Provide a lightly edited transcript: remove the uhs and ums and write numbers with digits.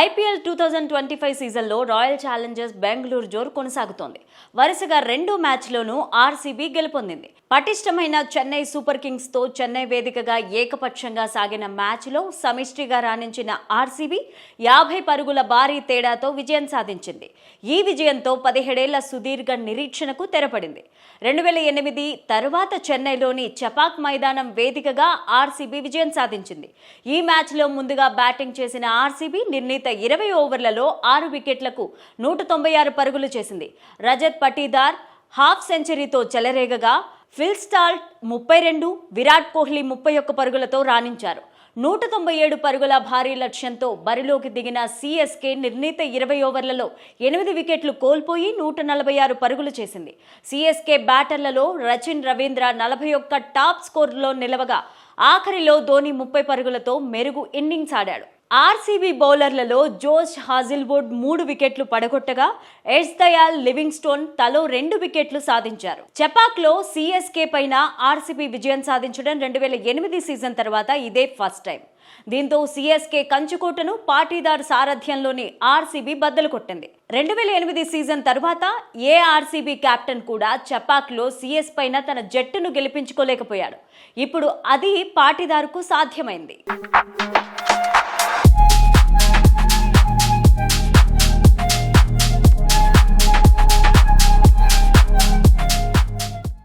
IPL 2025 సీజన్లో royal Challengers Bengaluru జోరు కొనసాగుతోంది. వరుసగా 2 మ్యాచ్ల్లోనూ ఆర్సీబీ గెలుపొందింది. పటిష్టమైన చెన్నై సూపర్ కింగ్స్తో చెన్నై వేదికగా ఏకపక్షంగా సాగిన మ్యాచ్లో సమిష్టిగా రాణించిన ఆర్సీబీ 50 పరుగుల భారీ తేడాతో విజయం సాధించింది. ఈ విజయంతో 17 ఏళ్ల సుదీర్ఘ నిరీక్షణకు తెరపడింది. 2008 తర్వాత చెన్నైలోని చపాక్ మైదానం వేదికగా ఆర్సీబీ విజయం సాధించింది. ఈ మ్యాచ్లో ముందుగా బ్యాటింగ్ చేసిన ఆర్సీబీ నిర్ణీత 20 ఓవర్లలో 6 వికెట్లకు 196 పరుగులు చేసింది. రజత్ పటీదార్ హాఫ్ సెంచరీతో చెలరేగగా ఫిల్ స్టాల్ట్ 32, విరాట్ కోహ్లీ 31 పరుగులతో రాణించారు. 197 పరుగుల భారీ లక్ష్యంతో బరిలోకి దిగిన సీఎస్కే నిర్ణీత 20 ఓవర్లలో 8 వికెట్లు కోల్పోయి 146 పరుగులు చేసింది. సీఎస్కే బ్యాటర్లలో రచిన్ రవీంద్ర 41 టాప్ స్కోర్లో నిలవగా ఆఖరిలో ధోని 30 పరుగులతో మెరుగు ఇన్నింగ్స్ ఆడాడు. ఆర్సీబీ బౌలర్లలో జోష్ హాజిల్వుడ్ 3 వికెట్లు పడగొట్టగా ఎస్ దయాల్, లివింగ్స్టోన్ తలో 2 వికెట్లు సాధించారు. చపాక్లో సీఎస్కే పైన ఆర్సీబీ విజయం సాధించడం 2008 సీజన్ తర్వాత ఇదే ఫస్ట్ టైం. దీంతో సీఎస్కే కంచుకోటను పాటీదార్ సారథ్యంలోని ఆర్సీబీ బద్దలు కొట్టింది. 2008 సీజన్ తర్వాత ఏ ఆర్సీబీ కెప్టెన్ కూడా చపాక్లో సీఎస్ పైన తన జట్టును గెలిపించుకోలేకపోయాడు. ఇప్పుడు అది పాటీదార్కు సాధ్యమైంది.